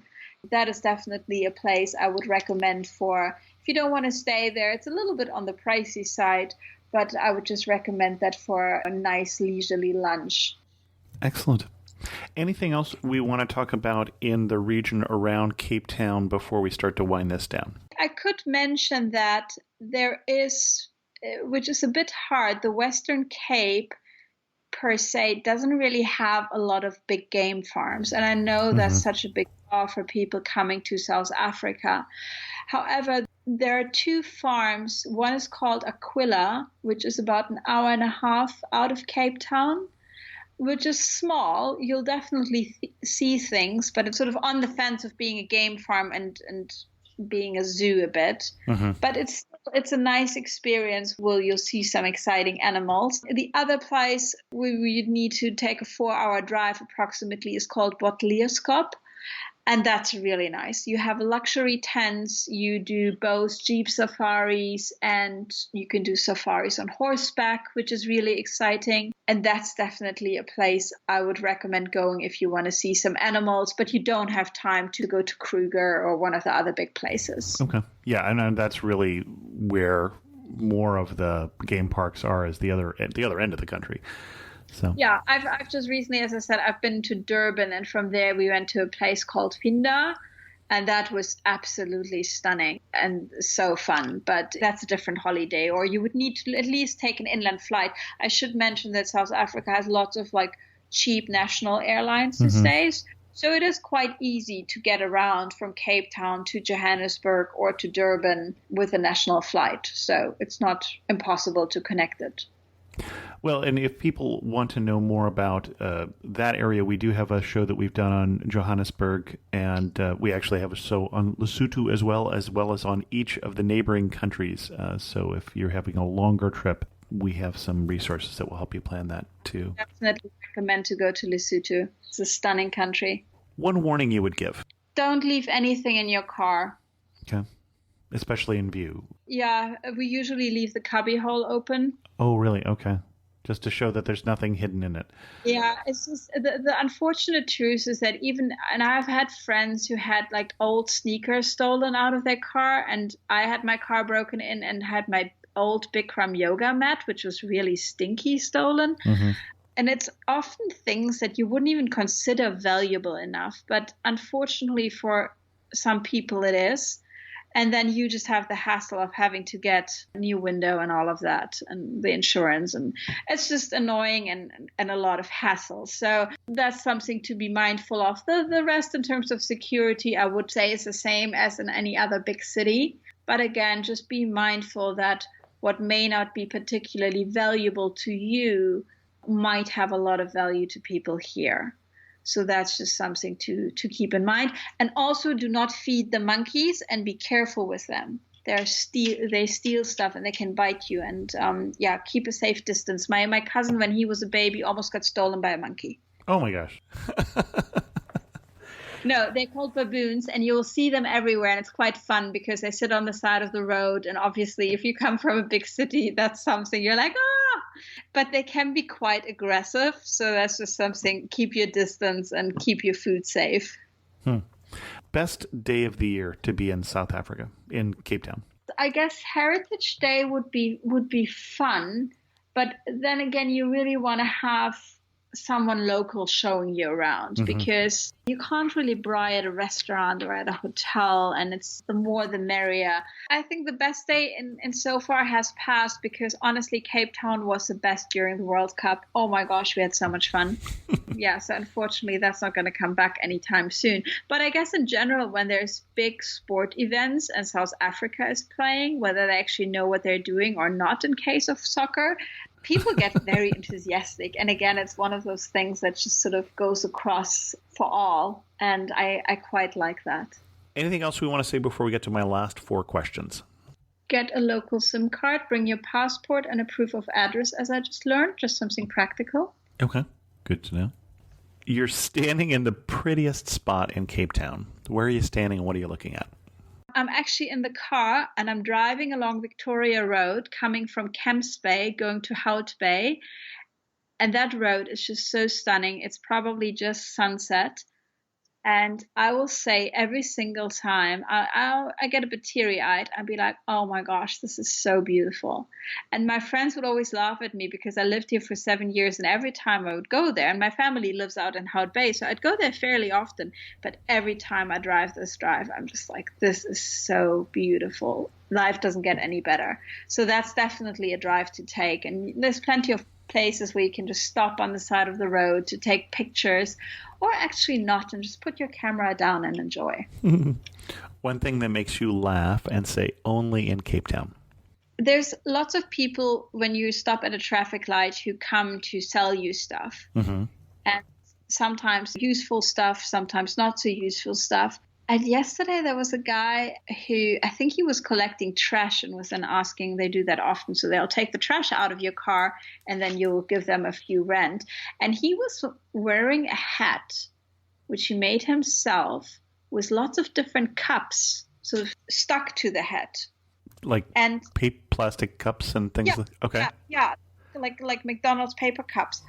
Speaker 3: That is definitely a place I would recommend for, if you don't want to stay there. It's a little bit on the pricey side, but I would just recommend that for a nice leisurely lunch.
Speaker 1: Excellent. Anything else we want to talk about in the region around Cape Town before we start to wind this down?
Speaker 3: I could mention that there is, which is a bit hard, the Western Cape per se doesn't really have a lot of big game farms. And I know that's such a big draw for people coming to South Africa. However, there are two farms. One is called Aquila, which is about an hour and a half out of Cape Town, which is small. You'll definitely see things, but it's sort of on the fence of being a game farm and being a zoo a bit. But it's a nice experience where you'll see some exciting animals. The other place where you'd need to take a 4-hour drive approximately is called Botlierskop. And that's really nice. You have luxury tents, you do both jeep safaris, and you can do safaris on horseback, which is really exciting. And that's definitely a place I would recommend going if you want to see some animals, but you don't have time to go to Kruger or one of the other big places.
Speaker 1: Okay. Yeah, and that's really where more of the game parks are, is the other end of the country. So
Speaker 3: yeah, I've just recently, as I said, I've been to Durban, and from there we went to a place called Pinda, and that was absolutely stunning and so fun. But that's a different holiday, or you would need to at least take an inland flight. I should mention that South Africa has lots of like cheap national airlines these days. So it is quite easy to get around from Cape Town to Johannesburg or to Durban with a national flight. So it's not impossible to connect it.
Speaker 1: Well, and if people want to know more about that area, we do have a show that we've done on Johannesburg, and we actually have a show on Lesotho as well as on each of the neighboring countries. So if you're having a longer trip, we have some resources that will help you plan that too.
Speaker 3: Definitely recommend to go to Lesotho. It's a stunning country.
Speaker 1: One warning you would give.
Speaker 3: Don't leave anything in your car.
Speaker 1: Okay. Especially in view.
Speaker 3: Yeah, we usually leave the cubby hole open.
Speaker 1: Oh, really? Okay. Just to show that there's nothing hidden in it.
Speaker 3: Yeah, it's just the unfortunate truth is that and I've had friends who had like old sneakers stolen out of their car, and I had my car broken in and had my old Bikram yoga mat, which was really stinky, stolen. And it's often things that you wouldn't even consider valuable enough, but unfortunately for some people it is. And then you just have the hassle of having to get a new window and all of that, and the insurance. And it's just annoying and a lot of hassle. So that's something to be mindful of. The rest in terms of security, I would say, is the same as in any other big city. But again, just be mindful that what may not be particularly valuable to you might have a lot of value to people here. So that's just something to keep in mind. And also do not feed the monkeys, and be careful with them. They steal stuff and they can bite you. And keep a safe distance. My cousin, when he was a baby, almost got stolen by a monkey.
Speaker 1: Oh my gosh.
Speaker 3: No, they're called baboons, and you'll see them everywhere. And it's quite fun because they sit on the side of the road. And obviously, if you come from a big city, that's something you're like, ah! But they can be quite aggressive. So that's just something, keep your distance and keep your food safe.
Speaker 1: Best day of the year to be in South Africa, in Cape Town?
Speaker 3: I guess Heritage Day would be fun. But then again, you really want to have someone local showing you around, because you can't really buy at a restaurant or at a hotel, and it's the more the merrier. I think the best day in so far has passed, because honestly, Cape Town was the best during the World Cup. Oh my gosh, we had so much fun. Yeah, so unfortunately, that's not going to come back anytime soon. But I guess in general, when there's big sport events and South Africa is playing, whether they actually know what they're doing or not in case of soccer, people get very enthusiastic. And again, it's one of those things that just sort of goes across for all. And I quite like that.
Speaker 1: Anything else we want to say before we get to my last 4 questions?
Speaker 3: Get a local SIM card, bring your passport and a proof of address, as I just learned, just something practical.
Speaker 1: Okay, good to know. You're standing in the prettiest spot in Cape Town. Where are you standing and what are you looking at?
Speaker 3: I'm actually in the car and I'm driving along Victoria Road, coming from Camps Bay, going to Hout Bay. And that road is just so stunning. It's probably just sunset. And I will say every single time I get a bit teary-eyed. I'd be like, oh my gosh, this is so beautiful. And my friends would always laugh at me because I lived here for 7 years. And every time I would go there, and my family lives out in Hout Bay, so I'd go there fairly often. But every time I drive this drive, I'm just like, this is so beautiful. Life doesn't get any better. So that's definitely a drive to take. And there's plenty of places where you can just stop on the side of the road to take pictures, or actually not, and just put your camera down and enjoy.
Speaker 1: One thing that makes you laugh and say only in Cape Town.
Speaker 3: There's lots of people when you stop at a traffic light who come to sell you stuff. And sometimes useful stuff, sometimes not so useful stuff. And yesterday there was a guy who, I think he was collecting trash and was then asking, they do that often, so they'll take the trash out of your car and then you'll give them a few rent. And he was wearing a hat, which he made himself, with lots of different cups sort of stuck to the hat.
Speaker 1: Like plastic cups and things? Okay.
Speaker 3: Yeah. Like McDonald's paper cups.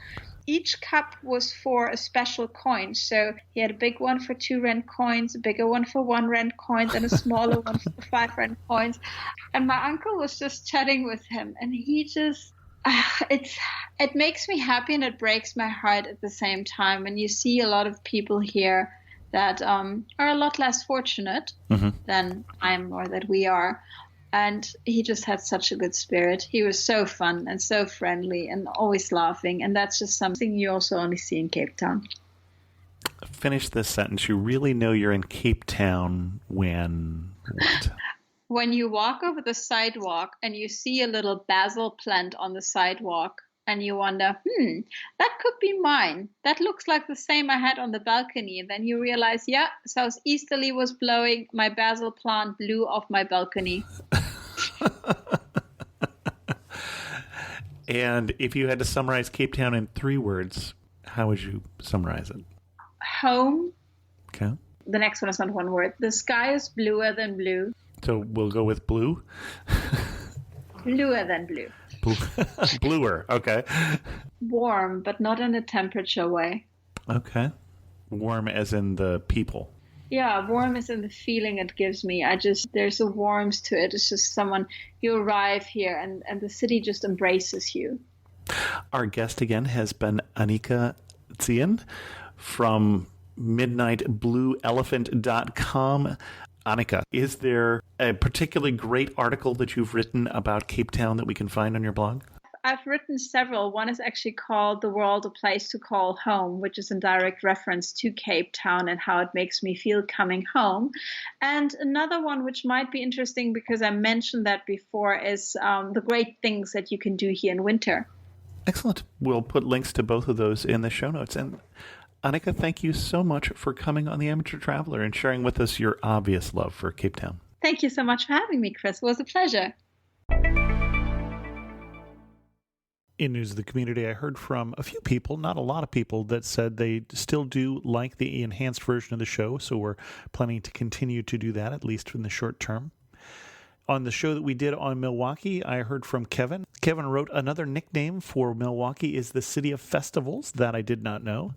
Speaker 3: Each cup was for a special coin. So he had a big one for 2 rand coins, a bigger one for 1 rand coins, and a smaller one for 5 rand coins. And my uncle was just chatting with him, and he just, it makes me happy and it breaks my heart at the same time. And you see a lot of people here that are a lot less fortunate than I am or that we are. And he just had such a good spirit. He was so fun and so friendly and always laughing. And that's just something you also only see in Cape Town.
Speaker 1: Finish this sentence. You really know you're in Cape Town when what?
Speaker 3: When you walk over the sidewalk and you see a little basil plant on the sidewalk and you wonder, that could be mine. That looks like the same I had on the balcony. And then you realize, yeah, southeasterly was blowing. My basil plant blew off my balcony.
Speaker 1: And if you had to summarize Cape Town in 3 words, how would you summarize it?
Speaker 3: Home.
Speaker 1: Okay.
Speaker 3: The next one is not 1 word. The sky is bluer than blue.
Speaker 1: So we'll go with blue?
Speaker 3: Bluer than blue.
Speaker 1: Bluer, okay.
Speaker 3: Warm, but not in a temperature way.
Speaker 1: Okay. Warm as in the people.
Speaker 3: Yeah, warm is in the feeling it gives me. There's a warmth to it. It's just you arrive here and the city just embraces you.
Speaker 1: Our guest again has been Annika Ziehen from midnightblueelephant.com. Annika, is there a particularly great article that you've written about Cape Town that we can find on your blog?
Speaker 3: I've written several. One is actually called The World a Place to Call Home, which is in direct reference to Cape Town and how it makes me feel coming home. And another one, which might be interesting because I mentioned that before, is the great things that you can do here in winter.
Speaker 1: Excellent. We'll put links to both of those in the show notes. And Annika, thank you so much for coming on The Amateur Traveler and sharing with us your obvious love for Cape Town.
Speaker 3: Thank you so much for having me, Chris. It was a pleasure.
Speaker 1: In News of the Community, I heard from a few people, not a lot of people, that said they still do like the enhanced version of the show, so we're planning to continue to do that, at least in the short term. On the show that we did on Milwaukee, I heard from Kevin. Kevin wrote, another nickname for Milwaukee is the City of Festivals. That I did not know.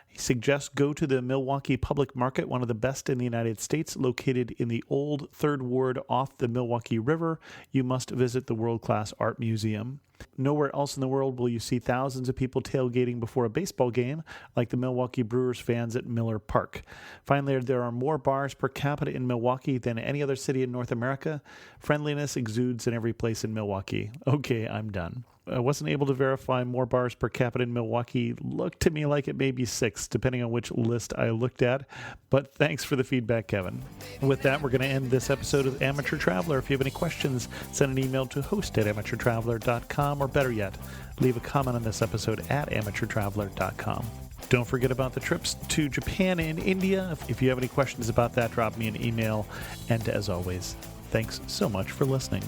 Speaker 4: He suggests go to the Milwaukee Public Market, one of the best in the United States, located in the old Third Ward off the Milwaukee River. You must visit the world-class art museum. Nowhere else in the world will you see thousands of people tailgating before a baseball game like the Milwaukee Brewers fans at Miller Park. Finally, there are more bars per capita in Milwaukee than any other city in North America. Friendliness exudes in every place in Milwaukee. Okay, I'm done. I wasn't able to verify more bars per capita in Milwaukee. Looked to me like it may be 6, depending on which list I looked at. But thanks for the feedback, Kevin. With that, we're going to end this episode of Amateur Traveler. If you have any questions, send an email to host@amateurtraveler.com, or better yet, leave a comment on this episode at amateurtraveler.com. Don't forget about the trips to Japan and India. If you have any questions about that, drop me an email. And as always, thanks so much for listening.